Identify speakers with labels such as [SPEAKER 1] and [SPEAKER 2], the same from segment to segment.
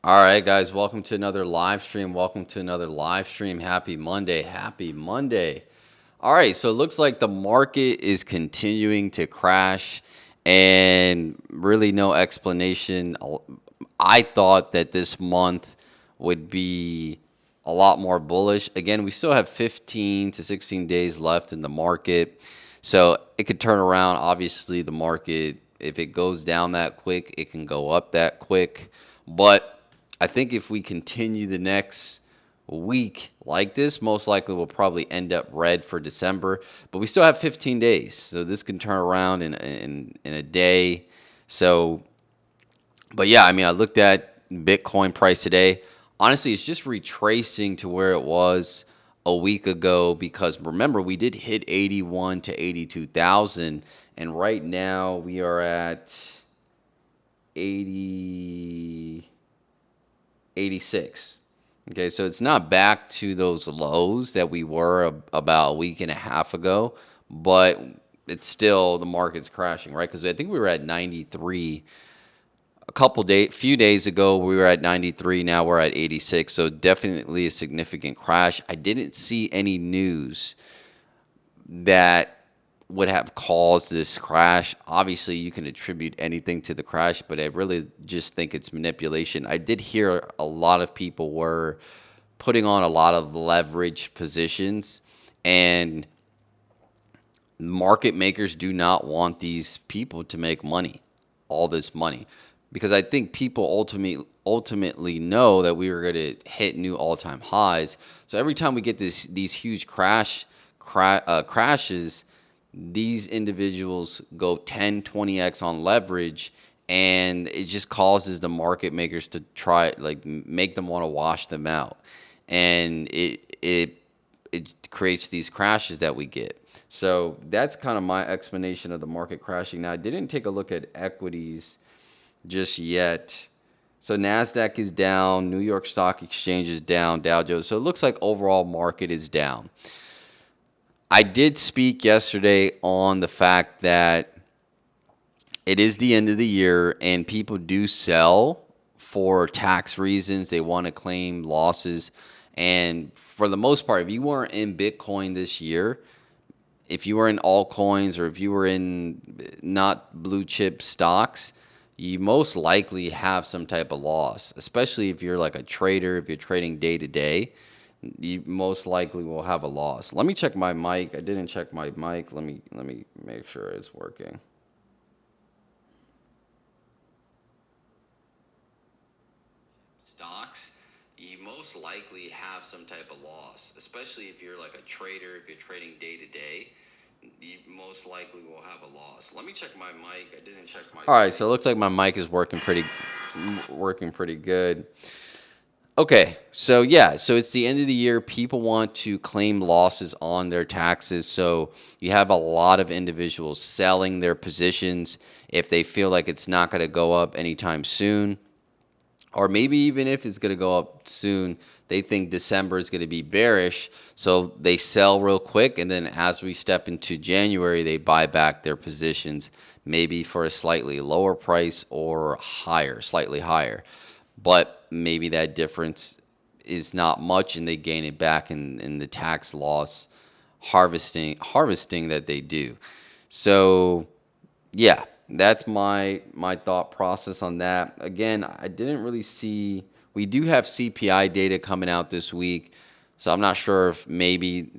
[SPEAKER 1] All right, guys, welcome to another live stream. Welcome to another live stream. Happy Monday. Happy Monday. All right, so it looks like the market is continuing to crash and really no explanation. I thought that this month would be a lot more bullish. Again, we still have 15 to 16 days left in the market. So it could turn around. Obviously, the market, if it goes down that quick, it can go up that quick. But I think if we continue the next week like this, most likely we'll probably end up red for December. But we still have 15 days. So this can turn around in a day. So but yeah, I mean, I looked at Bitcoin price today. Honestly, it's just retracing to where it was a week ago because remember, we did hit 81 to 82,000 and right now we are at 80 86. Okay, so it's not back to those lows that we were about a week and a half ago, but it's still the market's crashing, right? Because I think we were at 93 few days ago. We were at 93. Now we're at 86. So definitely a significant crash. I didn't see any news that would have caused this crash. Obviously, you can attribute anything to the crash, but I really just think it's manipulation. I did hear a lot of people were putting on a lot of leverage positions, and market makers do not want these people to make money, all this money, because I think people ultimately know that we were going to hit new all-time highs. So every time we get these huge crashes, these individuals go 10, 20x on leverage, and it just causes the market makers to try, like, make them want to wash them out. And it creates these crashes that we get. So that's kind of my explanation of the market crashing. Now, I didn't take a look at equities just yet. So NASDAQ is down, New York Stock Exchange is down, Dow Jones. So it looks like overall market is down. I did speak yesterday on the fact that it is the end of the year and people do sell for tax reasons. They want to claim losses. And for the most part, if you weren't in Bitcoin this year, if you were in altcoins or if you were in not blue chip stocks, you most likely have some type of loss, especially if you're like a trader, if you're trading day to day. You most likely will have a loss. Let me check my mic. I didn't check my mic. Let me make sure it's working. Stocks, you most likely have some type of loss, especially if you're like a trader, if you're trading day to day. You most likely will have a loss. Let me check my mic. I didn't check my. All right, so it looks like my mic is working pretty good. Okay, so yeah, so it's the end of the year. People want to claim losses on their taxes. So you have a lot of individuals selling their positions if they feel like it's not going to go up anytime soon. Or maybe even if it's going to go up soon, they think December is going to be bearish. So they sell real quick. And then as we step into January, they buy back their positions, maybe for a slightly lower price or higher, slightly higher. But maybe that difference is not much and they gain it back in the tax loss harvesting that they do. So yeah, that's my thought process on that. Again, I didn't really see. We do have CPI data coming out this week, so I'm not sure if maybe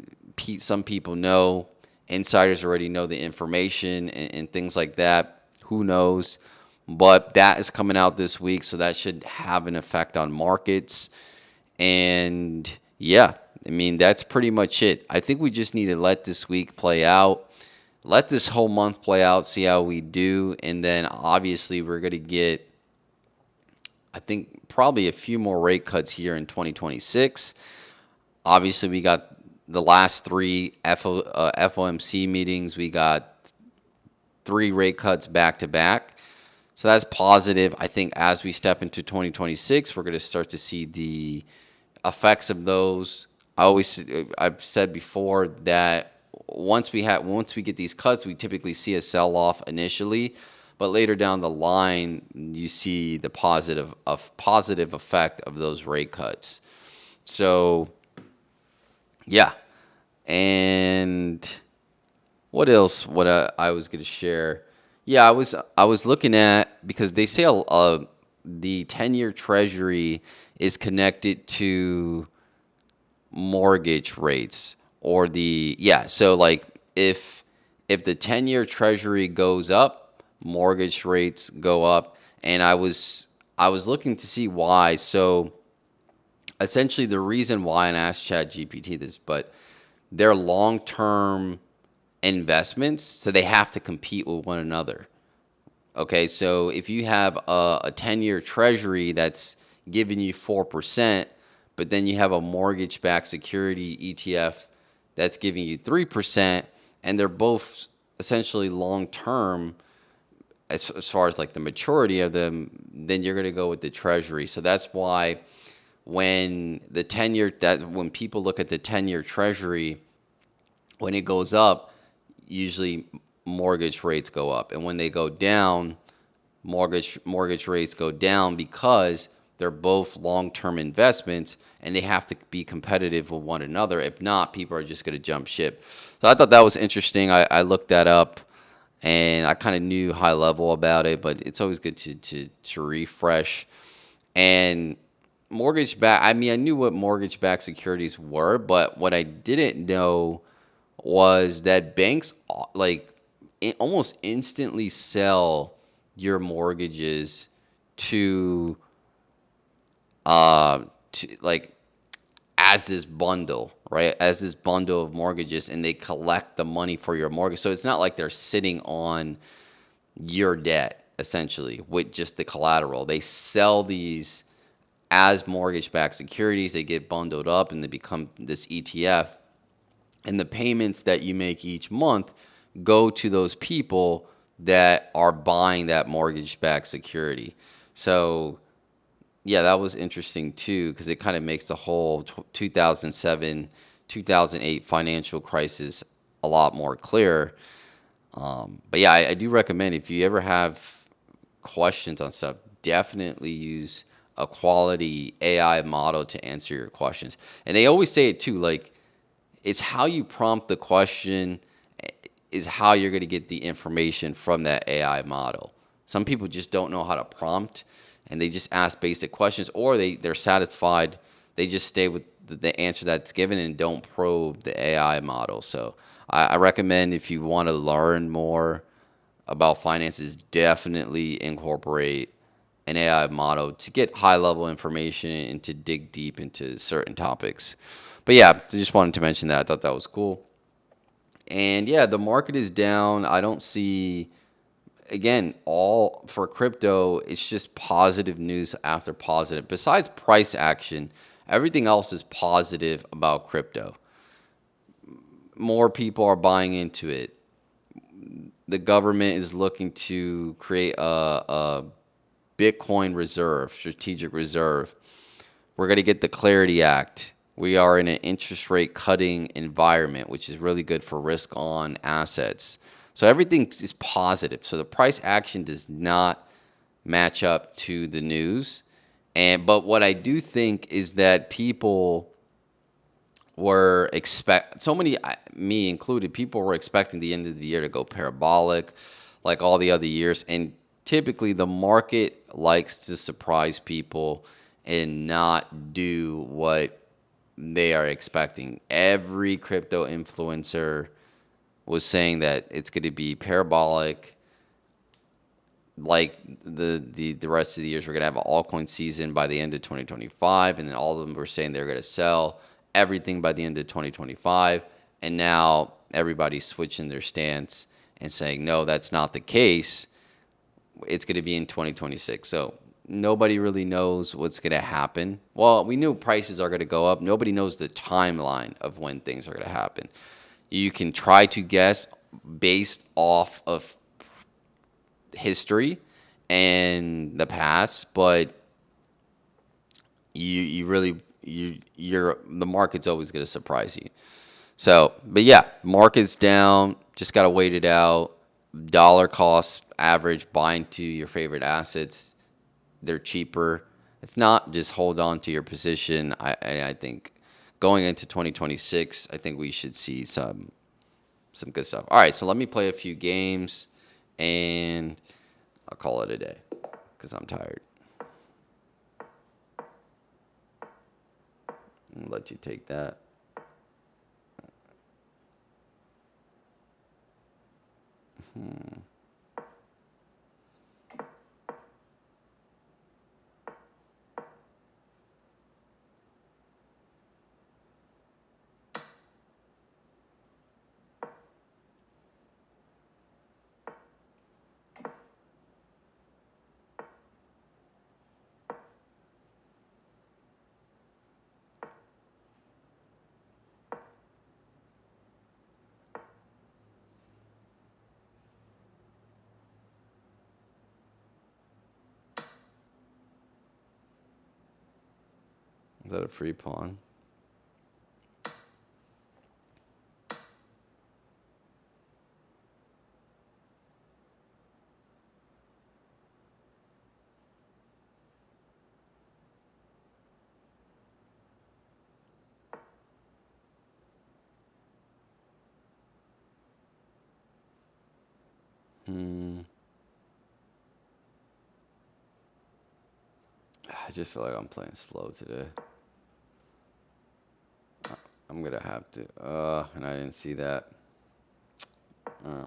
[SPEAKER 1] some people know, insiders already know the information and things like that. Who knows? But that is coming out this week, so that should have an effect on markets. And yeah, I mean, that's pretty much it. I think we just need to let this week play out. Let this whole month play out, see how we do. And then obviously we're going to get, I think, probably a few more rate cuts here in 2026. Obviously, we got the last three FOMC meetings. We got 3 rate cuts back to back. So that's positive. I think as we step into 2026, we're going to start to see the effects of those. I've said before that once we get these cuts, we typically see a sell-off initially, but later down the line, you see the positive effect of those rate cuts. So yeah, and what else? What I was going to share? Yeah, I was looking at because they say the 10-year Treasury is connected to mortgage rates or the yeah. So like if the 10-year Treasury goes up, mortgage rates go up, and I was looking to see why. So essentially, the reason why, and I asked ChatGPT this, but they're long term investments, so they have to compete with one another. Okay, so if you have a 10-year Treasury that's giving you 4%, but then you have a mortgage backed security ETF that's giving you 3%, and they're both essentially long term as far as like the maturity of them, then you're going to go with the Treasury. So that's why when people look at the 10-year Treasury, when it goes up, usually mortgage rates go up, and when they go down, mortgage rates go down because they're both long-term investments and they have to be competitive with one another. If not, people are just going to jump ship. So I thought that was interesting. I looked that up and I kind of knew high level about it, but it's always good to refresh. And I mean, I knew what mortgage backed securities were, but what I didn't know was that banks like almost instantly sell your mortgages to like as this bundle, right? As this bundle of mortgages, and they collect the money for your mortgage. So it's not like they're sitting on your debt essentially with just the collateral. They sell these as mortgage-backed securities. They get bundled up and they become this ETF. And the payments that you make each month go to those people that are buying that mortgage-backed security. So yeah, that was interesting too, because it kind of makes the whole 2007, 2008 financial crisis a lot more clear. But yeah, I do recommend if you ever have questions on stuff, definitely use a quality AI model to answer your questions. And they always say it too, like it's how you prompt the question is how you're going to get the information from that AI model. Some people just don't know how to prompt and they just ask basic questions, or they're satisfied. They just stay with the answer that's given and don't probe the AI model. So I recommend if you want to learn more about finances, definitely incorporate an AI model to get high level information and to dig deep into certain topics. But yeah, I just wanted to mention that. I thought that was cool. And yeah, the market is down. I don't see, again, all for crypto, it's just positive news after positive. Besides price action, everything else is positive about crypto. More people are buying into it. The government is looking to create a Bitcoin reserve, strategic reserve. We're going to get the Clarity Act. We are in an interest rate cutting environment, which is really good for risk on assets. So everything is positive. So the price action does not match up to the news. But what I do think is that people were me included, people were expecting the end of the year to go parabolic like all the other years. And typically the market likes to surprise people and not do what they are expecting. Every crypto influencer was saying that it's going to be parabolic like the rest of the years. We're going to have an altcoin season by the end of 2025, and then all of them were saying they're going to sell everything by the end of 2025, and now everybody's switching their stance and saying no, that's not the case. It's going to be in 2026. So nobody really knows what's going to happen. Well, we knew prices are going to go up. Nobody knows the timeline of when things are going to happen. You can try to guess based off of history and the past, but the market's always going to surprise you. So, but yeah, market's down. Just got to wait it out. dollar cost average buying to your favorite assets, they're cheaper. If not, just hold on to your position. I think going into 2026, I think we should see some good stuff. All right, so let me play a few games, and I'll call it a day because I'm tired. I'll let you take that. Is that a free pawn? I just feel like I'm playing slow today. I'm gonna have to. And I didn't see that. Uh,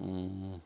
[SPEAKER 1] mm,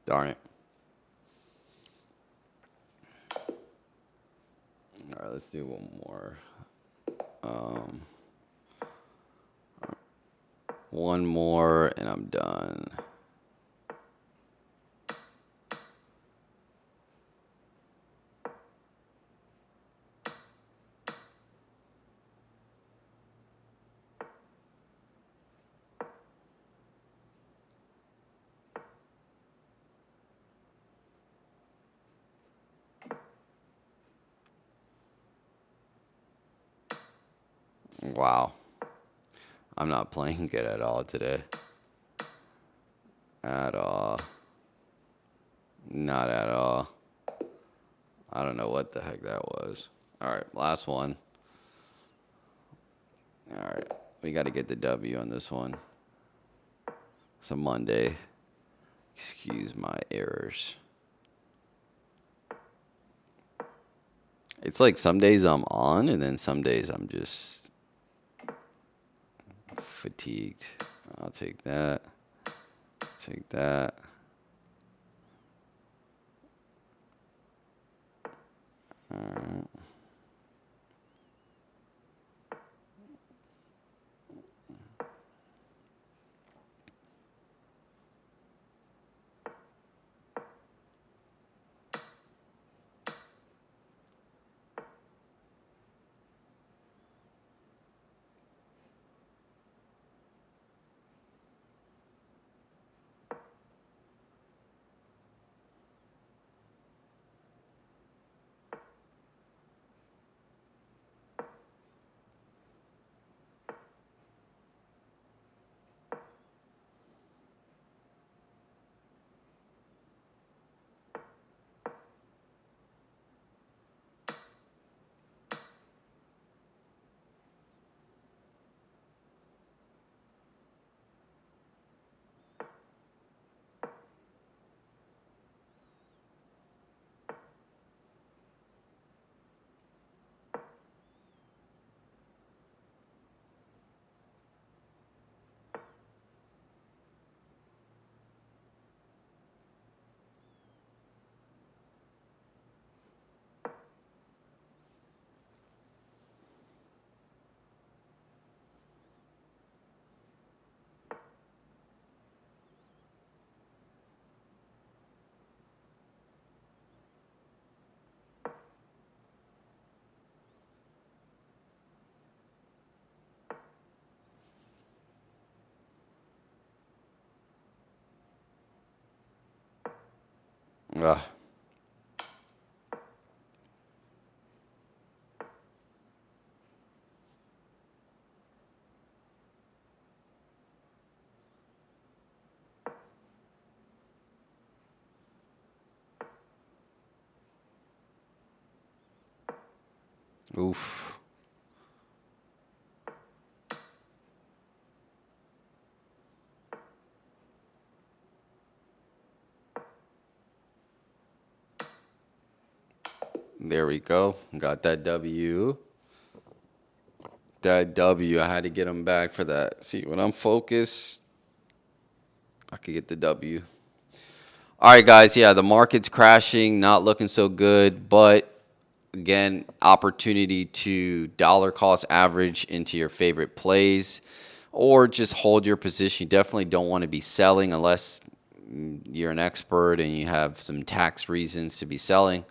[SPEAKER 1] darn it. All right, let's do one more. Um, one more, and I'm done. Wow. I'm not playing good at all today. At all. Not at all. I don't know what the heck that was. All right, last one. All right, we got to get the W on this one. It's a Monday. Excuse my errors. It's like some days I'm on, and then some days I'm just fatigued. I'll take that. Take that. All right. Ugh. Oof. There we go. Got that W. That W. I had to get him back for that. See, when I'm focused, I could get the W. All right, guys. Yeah, the market's crashing, not looking so good, but again, opportunity to dollar cost average into your favorite plays or just hold your position. You definitely don't want to be selling unless you're an expert and you have some tax reasons to be selling.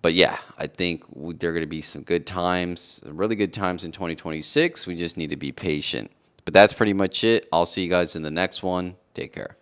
[SPEAKER 1] But yeah, I think there are going to be some good times, really good times in 2026. We just need to be patient. But that's pretty much it. I'll see you guys in the next one. Take care.